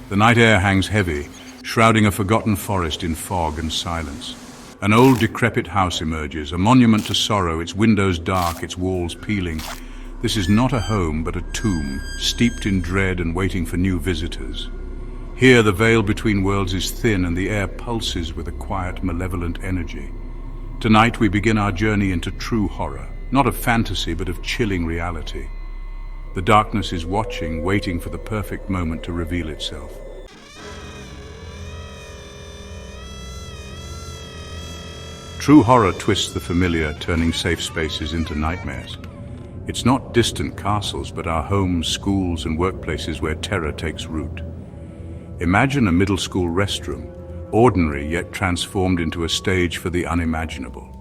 The night air hangs heavy, shrouding a forgotten forest in fog and silence. An old, decrepit house emerges, a monument to sorrow, its windows dark, its walls peeling. This is not a home, but a tomb, steeped in dread and waiting for new visitors. Here, the veil between worlds is thin and the air pulses with a quiet, malevolent energy. Tonight, we begin our journey into true horror, not of fantasy, but of chilling reality. The darkness is watching, waiting for the perfect moment to reveal itself. True horror twists the familiar, turning safe spaces into nightmares. It's not distant castles, but our homes, schools, and workplaces where terror takes root. Imagine a middle school restroom, ordinary yet transformed into a stage for the unimaginable.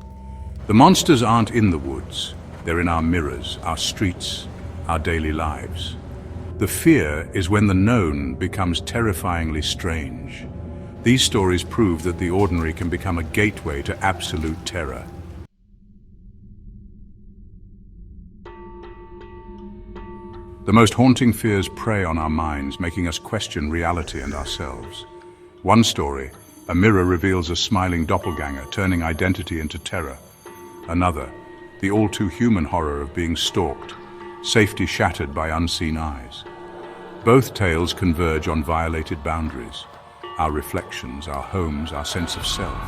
The monsters aren't in the woods, they're in our mirrors, our streets, our daily lives. The fear is when the known becomes terrifyingly strange. These stories prove that the ordinary can become a gateway to absolute terror. The most haunting fears prey on our minds, making us question reality and ourselves. One story, a mirror reveals a smiling doppelganger, turning identity into terror. Another, the all-too-human horror of being stalked, safety shattered by unseen eyes. Both tales converge on violated boundaries, our reflections, our homes, our sense of self.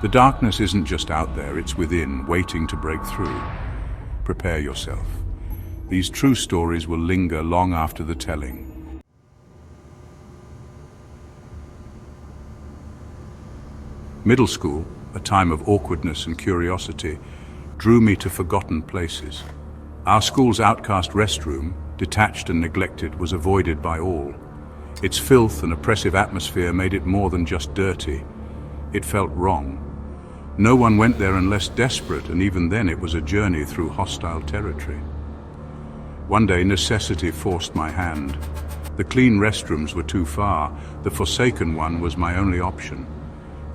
The darkness isn't just out there, it's within, waiting to break through. Prepare yourself. These true stories will linger long after the telling. Middle school, a time of awkwardness and curiosity, drew me to forgotten places. Our school's outcast restroom, detached and neglected, was avoided by all. Its filth and oppressive atmosphere made it more than just dirty. It felt wrong. No one went there unless desperate, and even then it was a journey through hostile territory. One day, necessity forced my hand. The clean restrooms were too far. The forsaken one was my only option.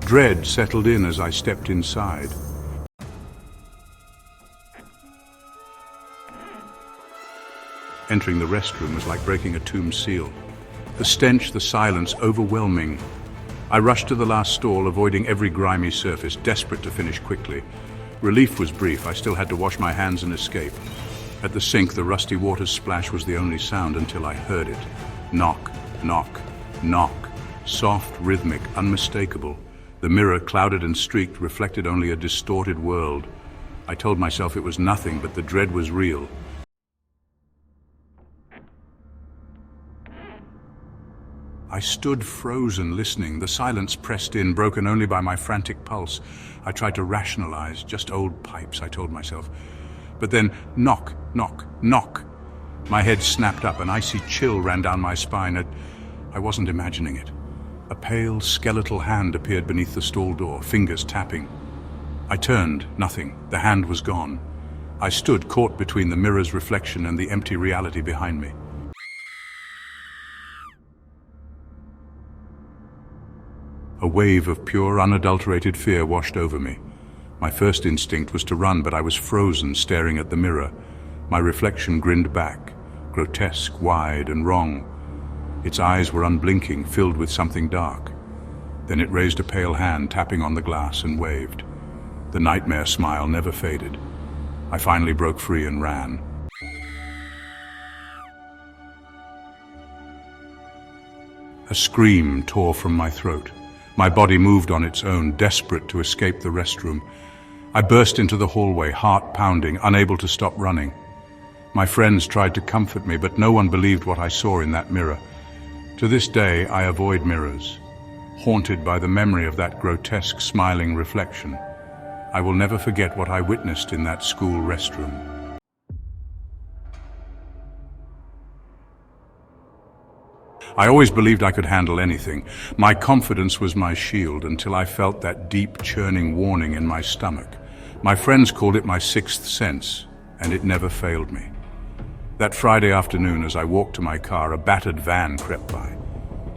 Dread settled in as I stepped inside. Entering the restroom was like breaking a tomb seal. The stench, the silence, overwhelming. I rushed to the last stall, avoiding every grimy surface, desperate to finish quickly. Relief was brief. I still had to wash my hands and escape. At the sink, the rusty water's splash was the only sound until I heard it. Knock, knock, knock. Soft, rhythmic, unmistakable. The mirror, clouded and streaked, reflected only a distorted world. I told myself it was nothing, but the dread was real. I stood frozen, listening. The silence pressed in, broken only by my frantic pulse. I tried to rationalize. Just old pipes, I told myself. But then, knock, knock, knock. My head snapped up, an icy chill ran down my spine. I wasn't imagining it. A pale, skeletal hand appeared beneath the stall door, fingers tapping. I turned, nothing. The hand was gone. I stood, caught between the mirror's reflection and the empty reality behind me. A wave of pure, unadulterated fear washed over me. My first instinct was to run, but I was frozen, staring at the mirror. My reflection grinned back, grotesque, wide, and wrong. Its eyes were unblinking, filled with something dark. Then it raised a pale hand, tapping on the glass, and waved. The nightmare smile never faded. I finally broke free and ran. A scream tore from my throat. My body moved on its own, desperate to escape the restroom. I burst into the hallway, heart pounding, unable to stop running. My friends tried to comfort me, but no one believed what I saw in that mirror. To this day, I avoid mirrors, haunted by the memory of that grotesque, smiling reflection. I will never forget what I witnessed in that school restroom. I always believed I could handle anything. My confidence was my shield until I felt that deep, churning warning in my stomach. My friends called it my sixth sense, and it never failed me. That Friday afternoon, as I walked to my car, a battered van crept by.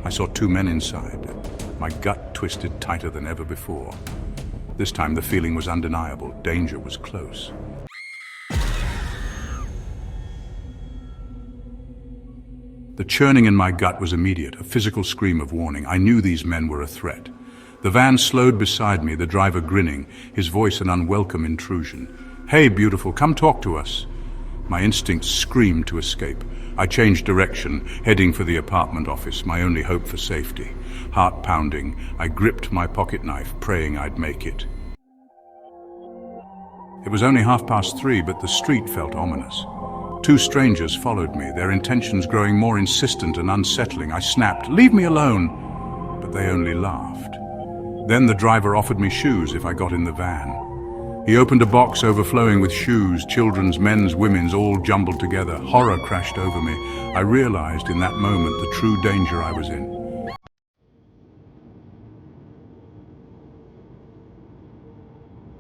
I saw two men inside. My gut twisted tighter than ever before. This time the feeling was undeniable. Danger was close. The churning in my gut was immediate, a physical scream of warning. I knew these men were a threat. The van slowed beside me, the driver grinning, his voice an unwelcome intrusion. "Hey, beautiful, come talk to us." My instincts screamed to escape. I changed direction, heading for the apartment office, my only hope for safety. Heart pounding, I gripped my pocket knife, praying I'd make it. It was only 3:30, but the street felt ominous. Two strangers followed me, their intentions growing more insistent and unsettling. I snapped, "Leave me alone!" But they only laughed. Then the driver offered me shoes if I got in the van. He opened a box overflowing with shoes, children's, men's, women's, all jumbled together. Horror crashed over me. I realized in that moment the true danger I was in.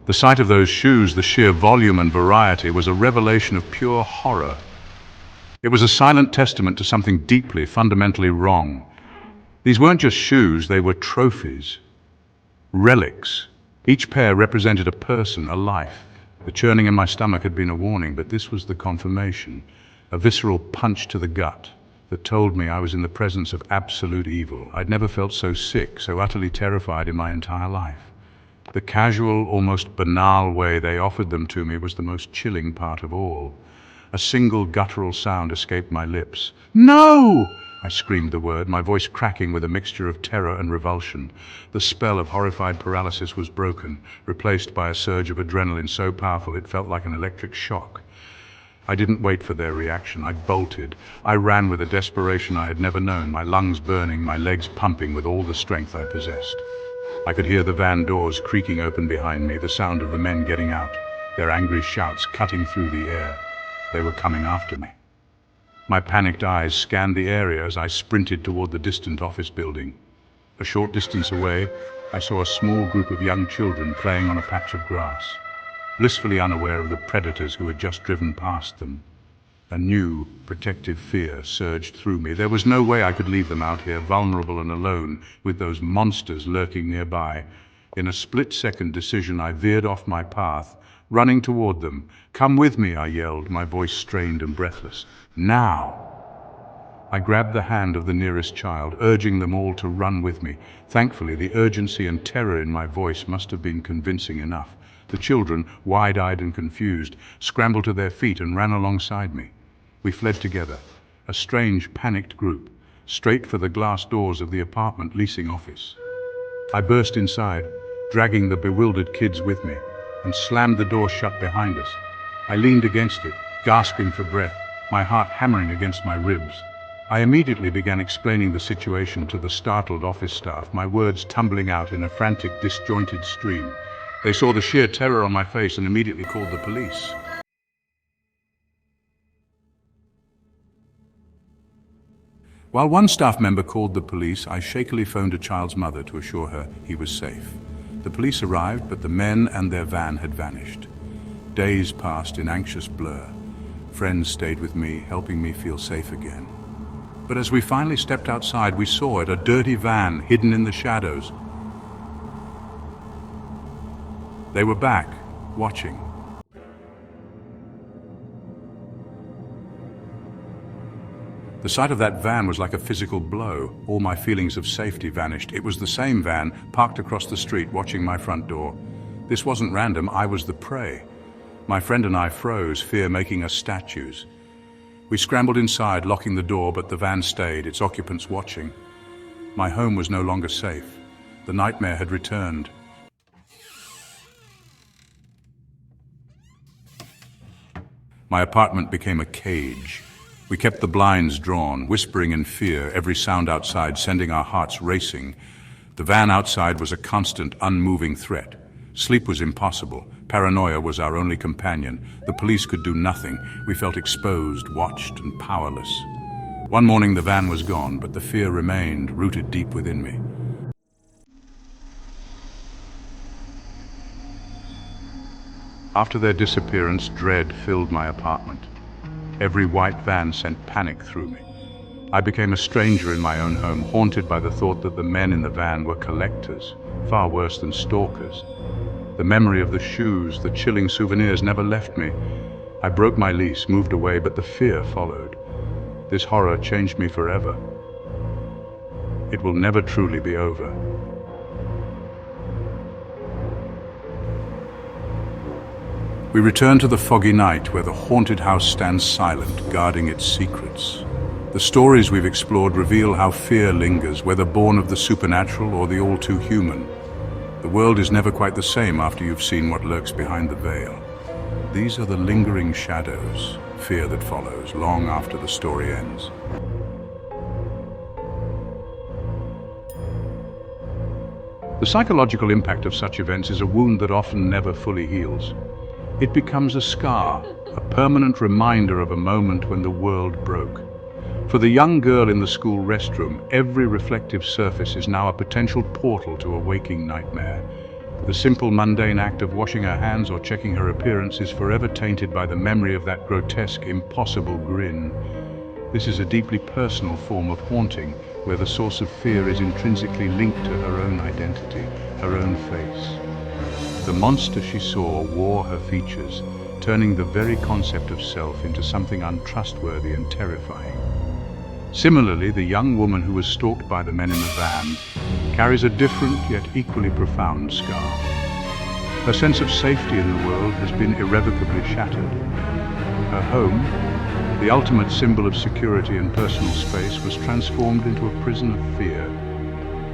The sight of those shoes, the sheer volume and variety, was a revelation of pure horror. It was a silent testament to something deeply, fundamentally wrong. These weren't just shoes, they were trophies, relics. Each pair represented a person, a life. The churning in my stomach had been a warning, but this was the confirmation, a visceral punch to the gut that told me I was in the presence of absolute evil. I'd never felt so sick, so utterly terrified in my entire life. The casual, almost banal way they offered them to me was the most chilling part of all. A single guttural sound escaped my lips. "No!" I screamed the word, my voice cracking with a mixture of terror and revulsion. The spell of horrified paralysis was broken, replaced by a surge of adrenaline so powerful it felt like an electric shock. I didn't wait for their reaction. I bolted. I ran with a desperation I had never known, my lungs burning, my legs pumping with all the strength I possessed. I could hear the van doors creaking open behind me, the sound of the men getting out, their angry shouts cutting through the air. They were coming after me. My panicked eyes scanned the area as I sprinted toward the distant office building. A short distance away, I saw a small group of young children playing on a patch of grass, blissfully unaware of the predators who had just driven past them. A new, protective fear surged through me. There was no way I could leave them out here, vulnerable and alone, with those monsters lurking nearby. In a split-second decision, I veered off my path, running toward them. "Come with me," I yelled, my voice strained and breathless. "Now!" I grabbed the hand of the nearest child, urging them all to run with me. Thankfully, the urgency and terror in my voice must have been convincing enough. The children, wide-eyed and confused, scrambled to their feet and ran alongside me. We fled together, a strange, panicked group, straight for the glass doors of the apartment leasing office. I burst inside, dragging the bewildered kids with me, and slammed the door shut behind us. I leaned against it, gasping for breath, my heart hammering against my ribs. I immediately began explaining the situation to the startled office staff, my words tumbling out in a frantic, disjointed stream. They saw the sheer terror on my face and immediately called the police. While one staff member called the police, I shakily phoned a child's mother to assure her he was safe. The police arrived, but the men and their van had vanished. Days passed in anxious blur. Friends stayed with me, helping me feel safe again. But as we finally stepped outside, we saw it, a dirty van hidden in the shadows. They were back, watching. The sight of that van was like a physical blow. All my feelings of safety vanished. It was the same van, parked across the street, watching my front door. This wasn't random, I was the prey. My friend and I froze, fear making us statues. We scrambled inside, locking the door, but the van stayed, its occupants watching. My home was no longer safe. The nightmare had returned. My apartment became a cage. We kept the blinds drawn, whispering in fear, every sound outside sending our hearts racing. The van outside was a constant, unmoving threat. Sleep was impossible. Paranoia was our only companion. The police could do nothing. We felt exposed, watched, and powerless. One morning the van was gone, but the fear remained, rooted deep within me. After their disappearance, dread filled my apartment. Every white van sent panic through me. I became a stranger in my own home, haunted by the thought that the men in the van were collectors, far worse than stalkers. The memory of the shoes, the chilling souvenirs never left me. I broke my lease, moved away, but the fear followed. This horror changed me forever. It will never truly be over. We return to the foggy night where the haunted house stands silent, guarding its secrets. The stories we've explored reveal how fear lingers, whether born of the supernatural or the all-too-human. The world is never quite the same after you've seen what lurks behind the veil. These are the lingering shadows, fear that follows long after the story ends. The psychological impact of such events is a wound that often never fully heals. It becomes a scar, a permanent reminder of a moment when the world broke. For the young girl in the school restroom, every reflective surface is now a potential portal to a waking nightmare. The simple, mundane act of washing her hands or checking her appearance is forever tainted by the memory of that grotesque, impossible grin. This is a deeply personal form of haunting, where the source of fear is intrinsically linked to her own identity, her own face. The monster she saw wore her features, turning the very concept of self into something untrustworthy and terrifying. Similarly, the young woman who was stalked by the men in the van carries a different yet equally profound scar. Her sense of safety in the world has been irrevocably shattered. Her home, the ultimate symbol of security and personal space, was transformed into a prison of fear.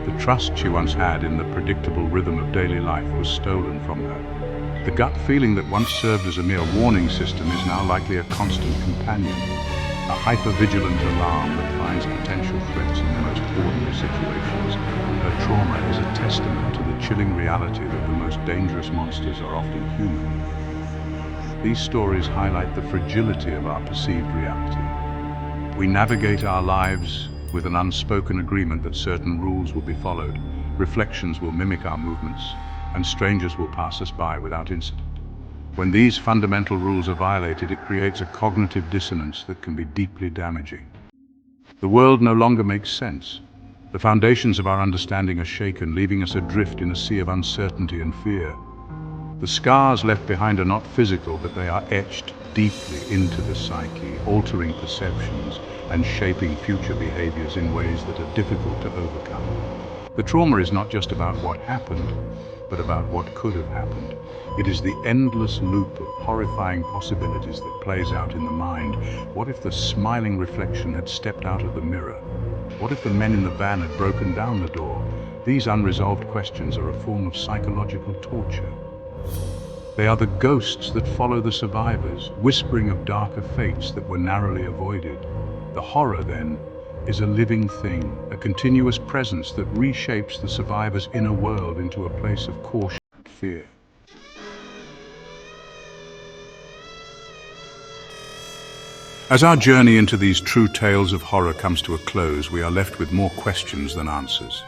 The trust she once had in the predictable rhythm of daily life was stolen from her. The gut feeling that once served as a mere warning system is now likely a constant companion, a hyper-vigilant alarm that finds potential threats in the most ordinary situations. Her trauma is a testament to the chilling reality that the most dangerous monsters are often human. These stories highlight the fragility of our perceived reality. We navigate our lives with an unspoken agreement that certain rules will be followed, reflections will mimic our movements, and strangers will pass us by without incident. When these fundamental rules are violated, it creates a cognitive dissonance that can be deeply damaging. The world no longer makes sense. The foundations of our understanding are shaken, leaving us adrift in a sea of uncertainty and fear. The scars left behind are not physical, but they are etched deeply into the psyche, altering perceptions and shaping future behaviors in ways that are difficult to overcome. The trauma is not just about what happened, but about what could have happened. It is the endless loop of horrifying possibilities that plays out in the mind. What if the smiling reflection had stepped out of the mirror? What if the men in the van had broken down the door? These unresolved questions are a form of psychological torture. They are the ghosts that follow the survivors, whispering of darker fates that were narrowly avoided. The horror, then, is a living thing, a continuous presence that reshapes the survivor's inner world into a place of caution and fear. As our journey into these true tales of horror comes to a close, we are left with more questions than answers.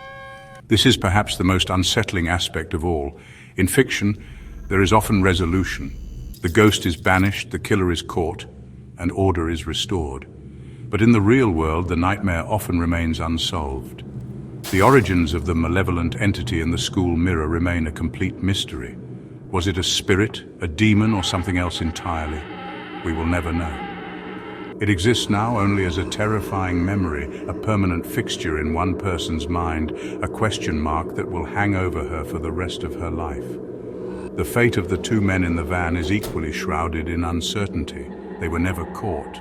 This is perhaps the most unsettling aspect of all. In fiction, there is often resolution. The ghost is banished, the killer is caught, and order is restored. But in the real world, the nightmare often remains unsolved. The origins of the malevolent entity in the school mirror remain a complete mystery. Was it a spirit, a demon, or something else entirely? We will never know. It exists now only as a terrifying memory, a permanent fixture in one person's mind, a question mark that will hang over her for the rest of her life. The fate of the two men in the van is equally shrouded in uncertainty. They were never caught.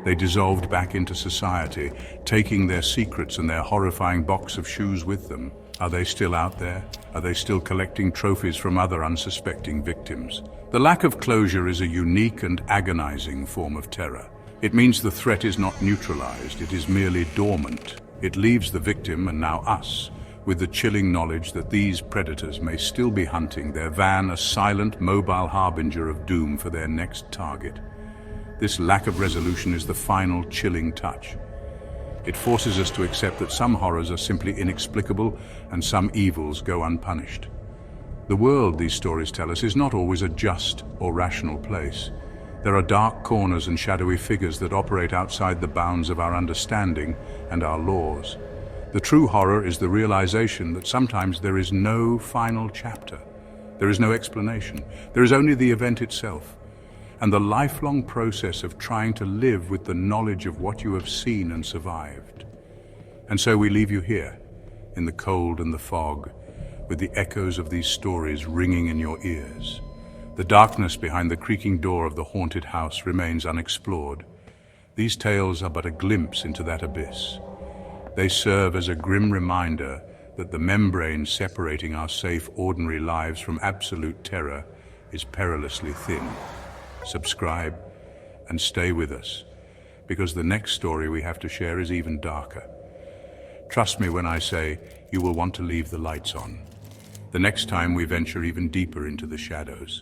They dissolved back into society, taking their secrets and their horrifying box of shoes with them. Are they still out there? Are they still collecting trophies from other unsuspecting victims? The lack of closure is a unique and agonizing form of terror. It means the threat is not neutralized, it is merely dormant. It leaves the victim, and now us, with the chilling knowledge that these predators may still be hunting their van, a silent, mobile harbinger of doom for their next target. This lack of resolution is the final chilling touch. It forces us to accept that some horrors are simply inexplicable and some evils go unpunished. The world, these stories tell us, is not always a just or rational place. There are dark corners and shadowy figures that operate outside the bounds of our understanding and our laws. The true horror is the realization that sometimes there is no final chapter. There is no explanation. There is only the event itself. and the lifelong process of trying to live with the knowledge of what you have seen and survived. And so we leave you here, in the cold and the fog, with the echoes of these stories ringing in your ears. The darkness behind the creaking door of the haunted house remains unexplored. These tales are but a glimpse into that abyss. They serve as a grim reminder that the membrane separating our safe, ordinary lives from absolute terror is perilously thin. Subscribe and stay with us, because the next story we have to share is even darker. Trust me when I say you will want to leave the lights on, the next time we venture even deeper into the shadows.